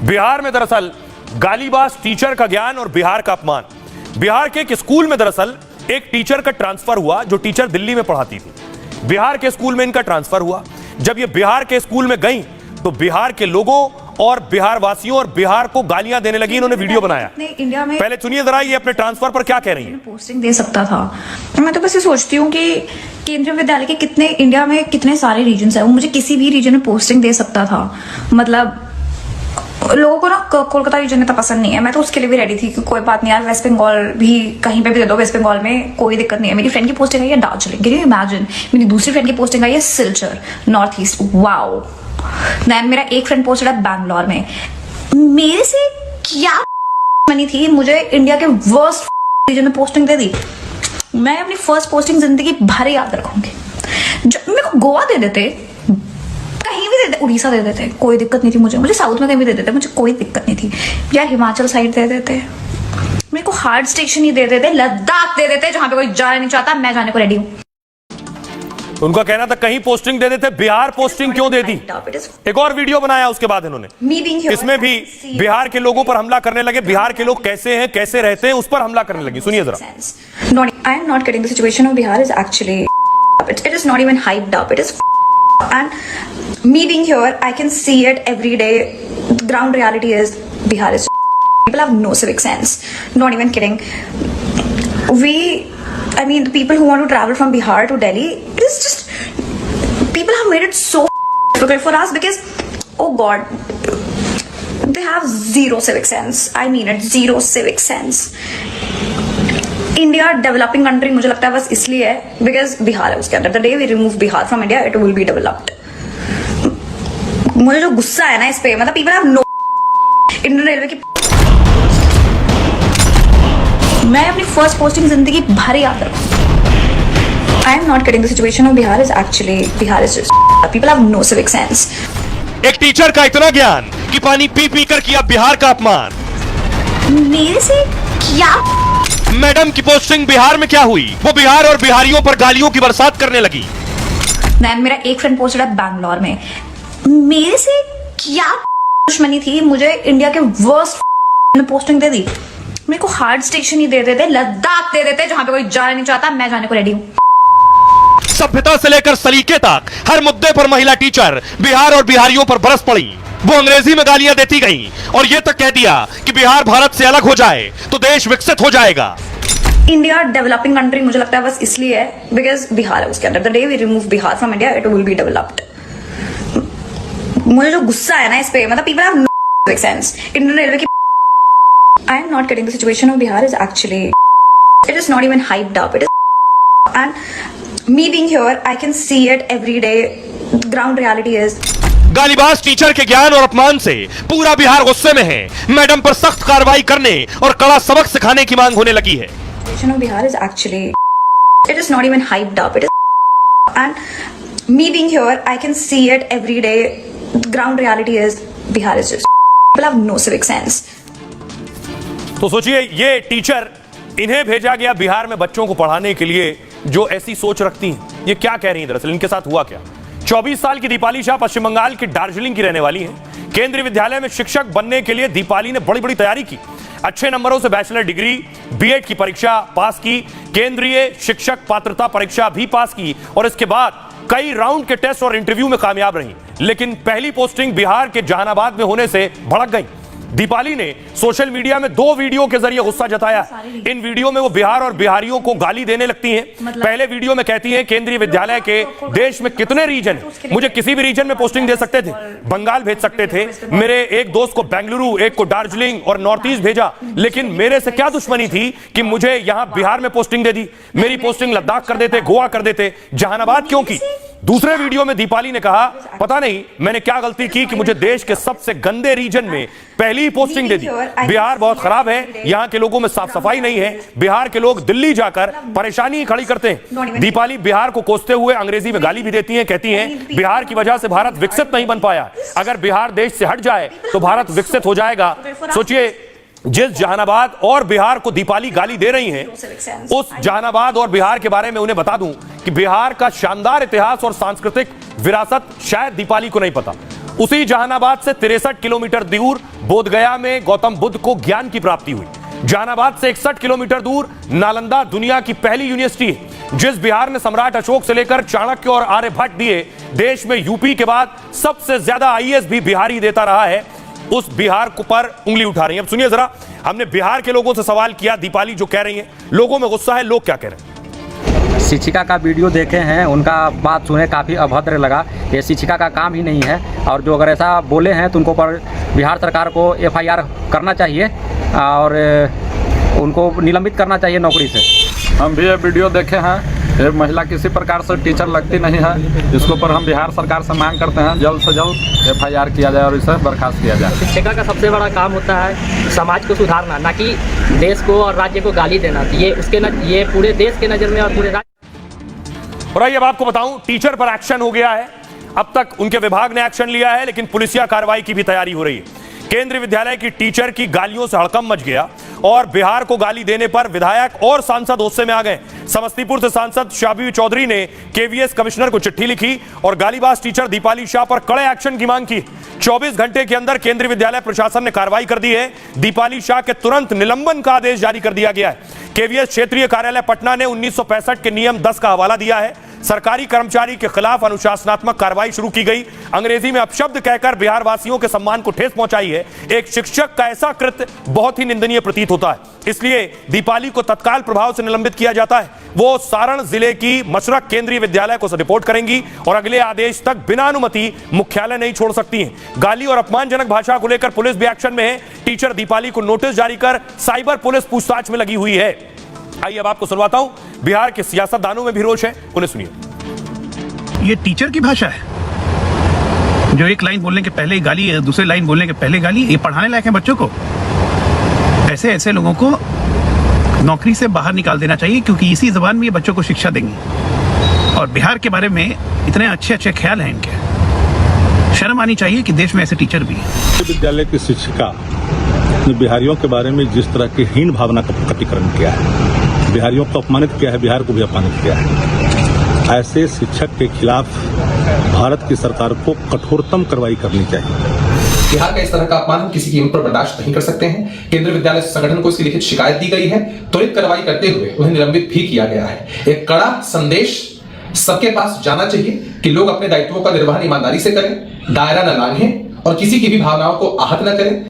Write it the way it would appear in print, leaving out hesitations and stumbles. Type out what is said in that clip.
बिहार में दरअसल गालीबाज टीचर का ज्ञान और बिहार का अपमान। बिहार के एक स्कूल में दरअसल एक टीचर का ट्रांसफर हुआ जो टीचर दिल्ली में पढ़ाती थी। बिहार के स्कूल में इनका ट्रांसफर हुआ। जब ये बिहार के स्कूल में गई तो बिहार के लोगों और बिहार वासियों और बिहार को गालियां देने लगी। इन्होंने वीडियो बनाया। इंडिया में पहले सुनिए जरा ये अपने ट्रांसफर पर क्या कह रही है। पोस्टिंग दे सकता था। मैं तो बस ये सोचती हूँ कि केंद्रीय विद्यालय के कितने इंडिया में कितने सारे रीजन्स हैं, वो मुझे किसी भी रीजन में पोस्टिंग दे सकता था। मतलब लोगों को ना कोलकाता रीजन इतना पसंद नहीं है। मैं तो उसके लिए भी रेडी थी कि कोई बात नहीं यार, वेस्ट बंगाल भी कहीं पे भी दे दो, वेस्ट बंगाल में कोई दिक्कत नहीं है। मेरी फ्रेंड की पोस्टिंग आई है दार्जिलिंग, कैन यू इमेजिन। मेरी दूसरी फ्रेंड की पोस्टिंग आई है Silchar, north east, wow. Then मेरा एक फ्रेंड पोस्टेड है बैंगलोर में। मेरे से क्या मनी थी, मुझे इंडिया के वर्स्ट रीजन में पोस्टिंग दे दी। मैं अपनी फर्स्ट पोस्टिंग जिंदगी भर याद रखूंगी। मेरे को गोवा दे देते, कहीं भी दे देते, उड़ीसा दे देते, कोई दिक्कत नहीं थी। मुझे साउथ में कहीं भी दे देते, मुझे कोई दिक्कत नहीं थी। या हिमाचल साइड दे देते, मेरे को हार्ड स्टेशन ही दे देते, लद्दाख दे देते, जहां पे कोई जाना नहीं चाहता, मैं जाने को रेडी हूँ। उनका कहना था कहीं पोस्टिंग दे देते, बिहार पोस्टिंग क्यों दे दी। एक और वीडियो बनाया उसके बाद इन्होंने, इसमें भी बिहार के लोगों पर हमला करने लगे। बिहार के लोग कैसे हैं, कैसे रहते हैं, उस पर हमला करने लगे। सुनिए जरा। I am not kidding. The situation of Bihar is actually, it is not even hyped up. It is, and me being here, I can see it every day. The ground reality is Bihar is. People have no civic sense. Not even kidding. I mean, the people who want to travel from Bihar to Delhi, it is just, people have made it so difficult for us because, oh God, they have zero civic sense. I mean it, zero civic sense. India developing country मुझे लगता है बस इसलिए है because Bihar है उसके अंदर। The day we remove Bihar from India, it will be developed. मुझे जो गुस्सा है ना इस पे, मतलब people have no Indian railway की। मैं अपनी फर्स्ट पोस्टिंग जिंदगी भर याद रखूं। I am not kidding. The situation of Bihar is actually, Bihar is people have no civic sense. एक टीचर का इतना ज्ञान कि पानी पी पी कर किया बिहार का अपमान। मेरे से क्या मैडम की पोस्टिंग बिहार में क्या हुई, वो बिहार और बिहारियों पर गालियों की बरसात करने लगी। देन मेरा एक फ्रेंड पोस्टेड है बैंगलोर में। मेरे से क्या दुश्मनी थी, मुझे इंडिया के वर्स्ट में पोस्टिंग दे दी। मेरे को हार्ड स्टेशन ही दे देते, लद्दाख दे देते, जहां पे कोई जाना नहीं चाहता, मैं जाने को रेडी हूँ। सभ्यता से लेकर सलीके तक हर मुद्दे पर महिला टीचर बिहार और बिहारियों पर बरस पड़ी। वो अंग्रेजी में गालियां देती गई और ये तक कह दिया कि बिहार भारत से अलग हो जाए तो देश विकसित हो जाएगा। इंडिया डेवलपिंग कंट्री मुझे लगता है बस इसलिए है बिकॉज बिहार है उसके अंदर। The day we remove Bihar from India, it will be developed. मुझे जो गुस्सा है ना इस पे, मतलब people have no civic sense. Indian railway की। I am not kidding. The situation of Bihar is actually, it is not even hyped up. It is, and me being here, I can see it every day. The ground reality is, गालीबाज teacher के ज्ञान और अपमान से पूरा बिहार गुस्से में है। मैडम पर सख्त कार्रवाई करने और कड़ा सबक सिखाने की मांग होने लगी है। of Bihar is actually, it is not even hyped up. It is, and me being here, I can see it every day. The ground reality is Bihar is just, people have no civic sense. तो सोचिए ये teacher, इन्हें भेजा गया बिहार में बच्चों को पढ़ाने के लिए जो ऐसी सोच रखती हैं, ये क्या कह रही हैं दरअसल, इनके साथ हुआ क्या। 24 साल की दीपाली शाह पश्चिम बंगाल की दार्जिलिंग की रहने वाली हैं। केंद्रीय विद्यालय में शिक्षक बनने के लिए दीपाली ने बड़ी बड़ी तैयारी की। अच्छे नंबरों से बैचलर डिग्री, बीएड की परीक्षा पास की, केंद्रीय शिक्षक पात्रता परीक्षा भी पास की और इसके बाद कई राउंड के टेस्ट और इंटरव्यू में कामयाब रही। लेकिन पहली पोस्टिंग बिहार के जहानाबाद में होने से भड़क गई। दीपाली ने सोशल मीडिया में 2 वीडियो के जरिए गुस्सा जताया। इन वीडियो में वो बिहार और बिहारियों को गाली देने लगती हैं। पहले वीडियो में कहती हैं केंद्रीय विद्यालय के देश में कितने रीजन हैं, मुझे किसी भी रीजन में पोस्टिंग दे सकते थे, बंगाल भेज सकते थे, मेरे एक दोस्त को बेंगलुरु, एक को दार्जिलिंग और नॉर्थ ईस्ट भेजा, लेकिन मेरे से क्या दुश्मनी थी कि मुझे यहां बिहार में पोस्टिंग दे दी। मेरी पोस्टिंग लद्दाख कर देते, गोवा कर देते, जहानाबाद क्यों की। दूसरे वीडियो में दीपाली ने कहा पता नहीं मैंने क्या गलती की कि मुझे देश के सबसे गंदे रीजन में पहली पोस्टिंग दे दी। बिहार बहुत खराब है, यहां के लोगों में साफ सफाई नहीं है, बिहार के लोग दिल्ली जाकर परेशानी खड़ी करते हैं। दीपाली बिहार को कोसते हुए अंग्रेजी में गाली भी देती हैं, कहती हैं बिहार की वजह से भारत विकसित नहीं बन पाया, अगर बिहार देश से हट जाए तो भारत विकसित हो जाएगा। सोचिए जिस जहानाबाद और बिहार को दीपाली गाली दे रही हैं, उस जहानाबाद और बिहार के बारे में उन्हें बता दूं कि बिहार का शानदार इतिहास और सांस्कृतिक विरासत शायद दीपाली को नहीं पता। उसी जहानाबाद से 63 किलोमीटर दूर बोधगया में गौतम बुद्ध को ज्ञान की प्राप्ति हुई। जहानाबाद से 61 किलोमीटर दूर नालंदा दुनिया की पहली यूनिवर्सिटी है जिस बिहार ने सम्राट अशोक से लेकर चाणक्य और आर्यभट्ट दिए। देश में यूपी के बाद सबसे ज्यादा आईएएस भी बिहारी देता रहा है। उस बिहार को पर उंगली उठा रही है। अब सुनिए जरा, हमने बिहार के लोगों से सवाल किया, दीपाली जो कह रही हैं, लोगों में गुस्सा है, लोग क्या कह रहे हैं। शिक्षिका का वीडियो देखे हैं, उनका बात सुने, काफ़ी अभद्र लगा। ये शिक्षिका का काम ही नहीं है, और जो अगर ऐसा बोले हैं तो उनको पर बिहार सरकार को एफआईआर करना चाहिए और उनको निलंबित करना चाहिए नौकरी से। हम भी ये वीडियो देखे हैं। ये महिला किसी प्रकार से टीचर लगती नहीं है, इसके ऊपर हम बिहार सरकार से मांग करते हैं जल्द से जल्द एफआईआर किया जाए और इसे बर्खास्त किया जाए। शिक्षिका का सबसे बड़ा काम होता है समाज को सुधारना, ना कि देश को और राज्य को गाली देना। ये पूरे देश के नज़र में और पूरे राज्य। और आइए अब आपको बताऊं, टीचर पर एक्शन हो गया है। अब तक उनके विभाग ने एक्शन लिया है, लेकिन पुलिसिया कार्रवाई की भी तैयारी हो रही है। केंद्रीय विद्यालय की टीचर की गालियों से हड़कंप मच गया और बिहार को गाली देने पर विधायक और सांसद गुस्से में आ गए। समस्तीपुर से सांसद शाबी चौधरी ने केवीएस कमिश्नर को चिट्ठी लिखी और गालीबाज टीचर दीपाली शाह पर कड़े एक्शन की मांग की। 24 घंटे के अंदर केंद्रीय विद्यालय प्रशासन ने कार्रवाई कर दी है। दीपाली शाह के तुरंत निलंबन का आदेश जारी कर दिया गया है। केवीएस क्षेत्रीय कार्यालय पटना ने 1965 के नियम 10 का हवाला दिया है। सरकारी कर्मचारी के खिलाफ अनुशासनात्मक कार्रवाई शुरू की गई। अंग्रेजी में अपशब्द कहकर बिहार वासियों के सम्मान को ठेस पहुंचाई है। एक शिक्षक का ऐसा कृत्य बहुत ही निंदनीय प्रतीत होता है, इसलिए दीपाली को तत्काल प्रभाव से निलंबित किया जाता है। वो सारण जिले की मशरक केंद्रीय विद्यालय को रिपोर्ट करेंगी और अगले आदेश तक बिना अनुमति मुख्यालय नहीं छोड़ सकती हैं। गाली और अपमानजनक भाषा को लेकर पुलिस भी एक्शन में है। टीचर दीपाली को नोटिस जारी कर साइबर पुलिस पूछताछ में लगी हुई है। आइए अब आपको सुनवाता हूं, बिहार के सियासतदानों में भी रोष है, उन्हें सुनिए। ये टीचर की भाषा है जो एक लाइन बोलने के पहले गाली, दूसरी लाइन बोलने के पहले गाली। ये पढ़ाने लायक है बच्चों को? ऐसे लोगों को नौकरी से बाहर निकाल देना चाहिए, क्योंकि इसी जबान में ये बच्चों को शिक्षा देंगे। और बिहार के बारे में इतने अच्छे अच्छे ख्याल हैं इनके। शर्म आनी चाहिए कि देश में ऐसे टीचर भी हैं। विद्यालय की शिक्षिका ने बिहारियों के बारे में जिस तरह की हीन भावना का प्रकटीकरण किया है, बिहारियों को अपमानित किया है, बिहार को भी अपमानित किया है, ऐसे शिक्षक के खिलाफ भारत की सरकार को कठोरतम कार्रवाई करनी चाहिए। बिहार का इस तरह का अपमान हम किसी कीमत पर बर्दाश्त नहीं कर सकते हैं। केंद्रीय विद्यालय संगठन को इसकी लिखित शिकायत दी गई है। त्वरित कार्रवाई करते हुए उन्हें निलंबित भी किया गया है। एक कड़ा संदेश सबके पास जाना चाहिए कि लोग अपने दायित्वों का निर्वहन ईमानदारी से करें, दायरा न लांघें और किसी की भी भावनाओं को आहत न करें।